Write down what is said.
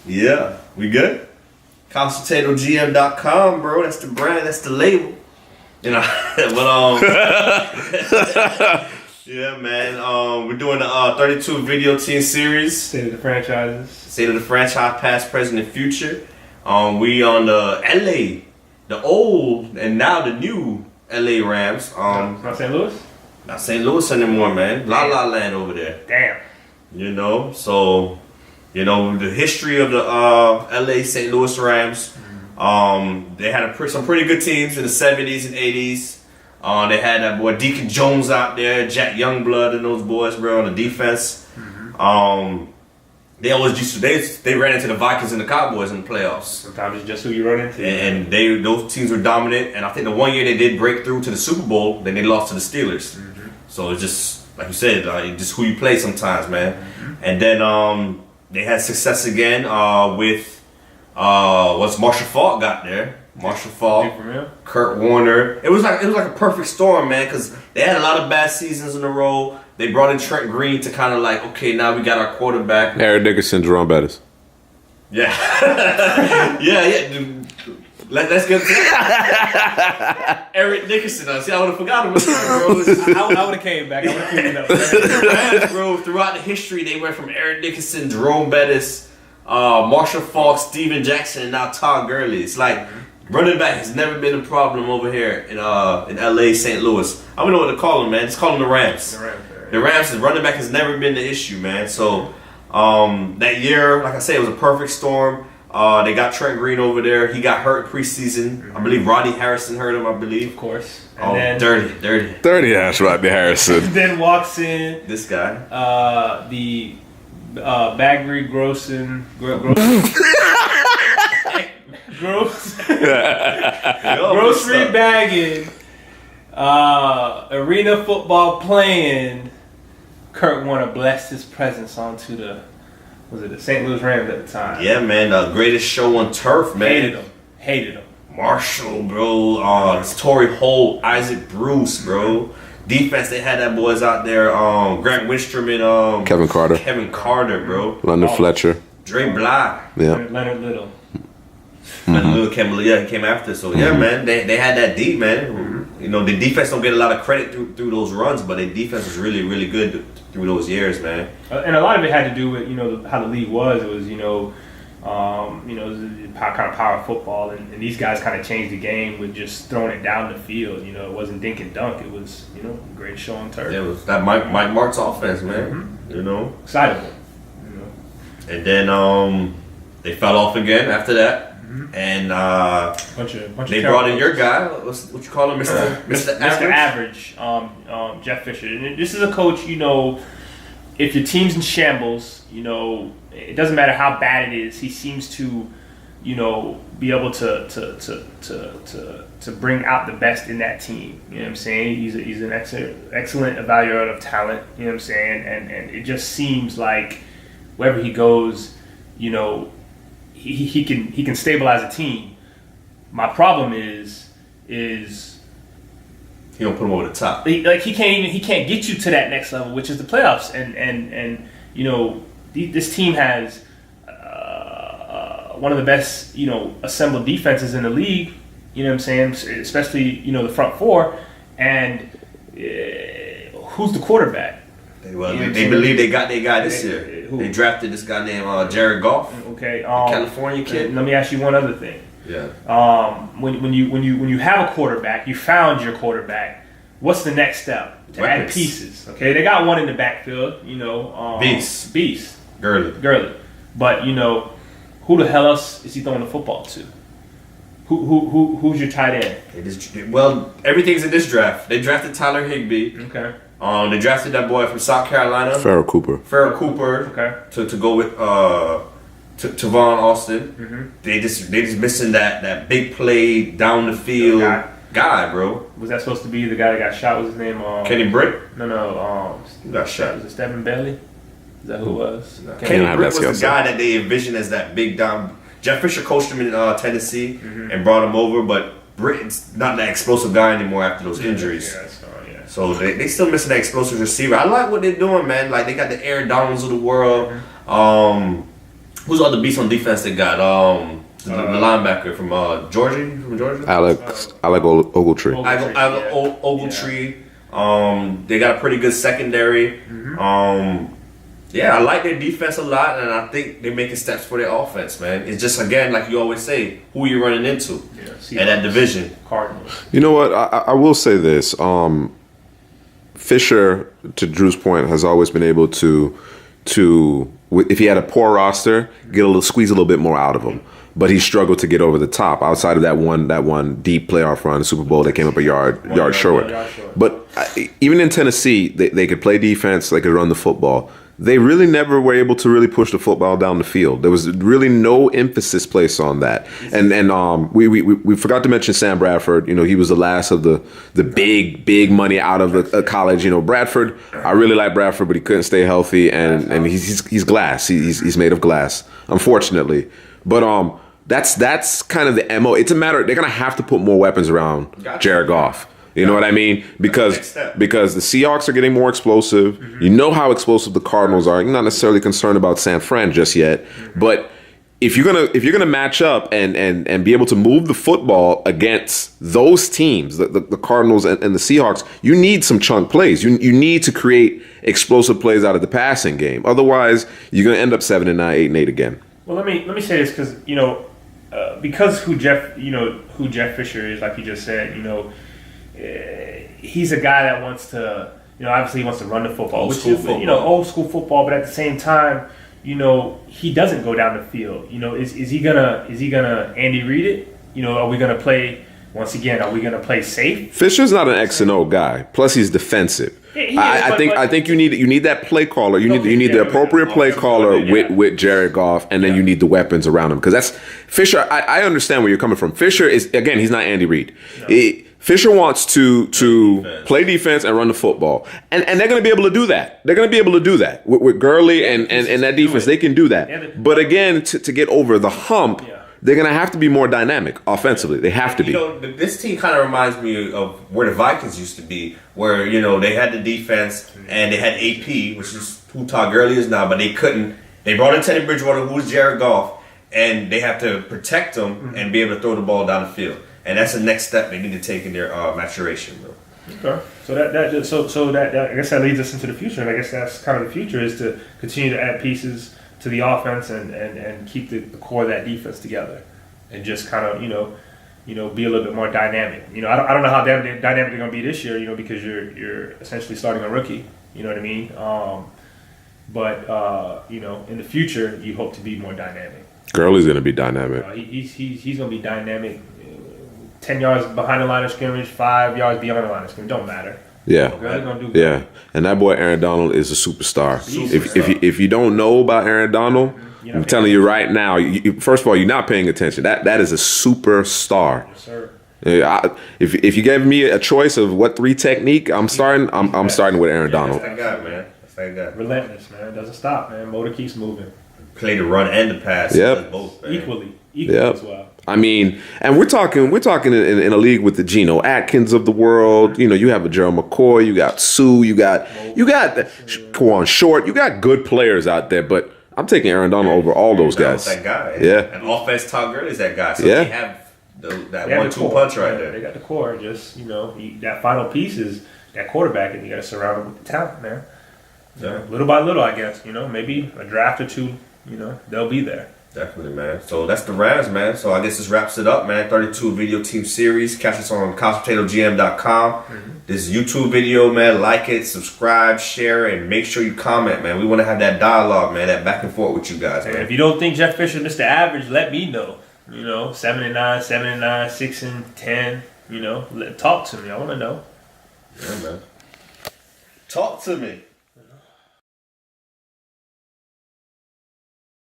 Yeah, we good? ConsultatoGM.com, bro. That's the brand. That's the label. You know, but yeah, man. We're doing the 32 video team series. State of the franchises. State of the franchise, past, present, and future. We on the LA, the old and now the new LA Rams. Not St. Louis? Not St. Louis anymore, man. La La Land over there. Damn. You know, so the history of the LA St. Louis Rams. They had some pretty good teams in the 70s and 80s. They had that boy Deacon Jones out there, Jack Youngblood and those boys, bro, on the defense. They always used to they ran into the Vikings and the Cowboys in the playoffs. Sometimes it's just who you run into. And those teams were dominant. And I think the one year they did break through to the Super Bowl, then they lost to the Steelers. So it's just like you said, just who you play sometimes, man. And then they had success again with once Marshall Faulk got there. Marshall Faulk, Kurt Warner. It was like a perfect storm, man, because they had a lot of bad seasons in a row. They brought in Trent Green to kind of like, okay, now we got our quarterback. Eric Dickerson, Jerome Bettis. Yeah. yeah. Dude. Let's get to that. Eric Dickerson. See, I would have forgotten about that, bro. I would have came back. I would have cleaned it up. Rams, bro, throughout the history, they went from Eric Dickerson, Jerome Bettis, Marshall Faulk, Steven Jackson, and now Todd Gurley. It's like running back has never been a problem over here in LA, St. Louis. I don't know what to call them, man. Just call them the Rams. The Rams, running back has never been the issue, man. So that year, like I said, it was a perfect storm. They got Trent Green over there. He got hurt preseason. I believe Rodney Harrison hurt him, I believe. Of course. And then, dirty. 30 ass Rodney Harrison. Then walks in this guy. The Baggery Grocery bagging, arena football playing. Kurt Warner blessed his presence onto the St. Louis Rams at the time. Yeah, man, the greatest show on turf, man. Hated him. Marshall, bro. Torrey Holt, Isaac Bruce, bro. Defense, they had that boys out there. Grant Wistrom and Kevin Carter, bro. London Fletcher, Dre Bly. Yeah. Leonard Little. Leonard Little he came after. So yeah, man, they had that deep, man. You know, the defense don't get a lot of credit through those runs, but the defense was really, really good through those years, man. And a lot of it had to do with how the league was. It was it was kind of power football, and these guys kind of changed the game with just throwing it down the field. It wasn't dink and dunk. It was a great show on turf. Yeah, it was that Mike Martz offense, man. Excitable. And then they fell off again after that. And bunch they brought in your guy. What you call him, Mr. Average, Jeff Fisher. And this is a coach. If your team's in shambles, it doesn't matter how bad it is. He seems to, be able to bring out the best in that team. You know what I'm saying? He's an excellent evaluator of talent. You know what I'm saying? And it just seems like wherever he goes, he can stabilize a team. My problem is he don't put him over the top. He can't get you to that next level, which is the playoffs. And this team has one of the best assembled defenses in the league. You know what I'm saying? Especially the front four. And who's the quarterback? They believe they got their guy this year. They drafted this guy named Jared Goff. Okay, California kid. Let me ask you one other thing. Yeah. When you have a quarterback, you found your quarterback. What's the next step? To add pieces. Okay, they got one in the backfield. Beast. Gurley. But who the hell else is he throwing the football to? Who's your tight end? Everything's in this draft. They drafted Tyler Higbee. Okay. They drafted that boy from South Carolina, Farrell Cooper. Okay. To go with Tavon Austin. They just missing that big play down the field guy, bro. Was that supposed to be the guy that got shot? What was his name? Kenny Britt? No. Who got shot? Was it Stephen Bailey? Is that who it was? No. Kenny Britt was the guy that they envisioned as that big down. Jeff Fisher coached him in Tennessee and brought him over, but Britt's not that explosive guy anymore after those injuries. So they still missing that explosive receiver. I like what they're doing, man. Like they got the Aaron Donalds of the world. Who's the other beast on defense they got? The linebacker from Georgia. Alec Ogletree. Ogletree. They got a pretty good secondary. Yeah, I like their defense a lot, and I think they're making steps for their offense, man. It's just, again, like you always say, who you're running into in that division. Cardinals. You know what? I will say this. Fisher, to Drew's point, has always been able to if he had a poor roster, squeeze a little bit more out of him. But he struggled to get over the top outside of that one deep playoff run, the Super Bowl. They came up a yard short. But even in Tennessee, they could play defense, they could run the football. They really never were able to really push the football down the field. There was really no emphasis placed on that. And we forgot to mention Sam Bradford. You know, he was the last of the big money out of the college. You know, Bradford. I really like Bradford, but he couldn't stay healthy, and he's glass. He's made of glass, unfortunately. But that's kind of the MO. It's a matter. They're gonna have to put more weapons around Jared Goff. You know what I mean? Because the Seahawks are getting more explosive. You know how explosive the Cardinals are. You're not necessarily concerned about San Fran just yet. But if you're gonna match up and be able to move the football against those teams, the Cardinals and the Seahawks, you need some chunk plays. You need to create explosive plays out of the passing game. Otherwise, you're gonna end up 7-9, 8-8 again. Well, let me say this because because who Jeff Fisher is, like you just said, he's a guy that wants to, obviously he wants to run the football, old school football, but at the same time, he doesn't go down the field. Is he gonna Andy Reid it? Are we gonna play once again? Are we gonna play safe? Fisher's not an X and O guy. Plus, he's defensive. I think you need that play caller. You need the appropriate play caller with Jared Goff, and then you need the weapons around him because that's Fisher. I understand where you're coming from. Fisher is, again, he's not Andy Reid. No. Fisher wants to play defense and run the football, and they're going to be able to do that. They're going to be able to do that with Gurley and that defense. They can do that. But again, to get over the hump. They're going to have to be more dynamic offensively. They have to be. This team kind of reminds me of where the Vikings used to be, where, they had the defense and they had AP, which is who Todd Gurley is now, but they couldn't. They brought in Teddy Bridgewater, who's Jared Goff, and they have to protect him and be able to throw the ball down the field. And that's the next step they need to take in their maturation, bro. Okay. So that I guess that leads us into the future, and I guess that's kind of the future is to continue to add pieces to the offense and keep the core of that defense together, and just kind of be a little bit more dynamic. I don't know how dynamic they're going to be this year, because you're essentially starting a rookie. You know what I mean? But in the future, you hope to be more dynamic. Gurley's going to be dynamic. He's going to be dynamic. 10 yards behind the line of scrimmage, 5 yards beyond the line of scrimmage. Don't matter. Yeah, and that boy Aaron Donald is a superstar. If you don't know about Aaron Donald, I'm telling you right now. First of all, you're not paying attention. That is a superstar. Yes, sir. If you gave me a choice of what 3 technique, I'm starting with Aaron Donald. That's that guy, man. That's that guy. Relentless, man. Doesn't stop, man. Motor keeps moving. Play the run and the pass. Yep. Both, equally yep. as well. I mean, and we're talking in a league with the Geno Atkins of the world. You have a Gerald McCoy, you got Sue, you got Kawan Short, you got good players out there. But I'm taking Aaron Donald over all those guys. That guy, yeah. And offense, Todd Gurley is that guy. So they have that 1-2 punch right there. They got the core. Just that final piece is that quarterback, and you got to surround him with the talent, man. Yeah. Little by little, I guess. Maybe a draft or two. They'll be there. Definitely, man. So that's the Rams, man. So I guess this wraps it up, man. 32 video team series. Catch us on CouchPotatoGM.com. This YouTube video, man. Like it, subscribe, share, and make sure you comment, man. We want to have that dialogue, man. That back and forth with you guys, man. If you don't think Jeff Fisher is the average, let me know. 7-9, 6-10. Talk to me. I want to know. Yeah, man. Talk to me.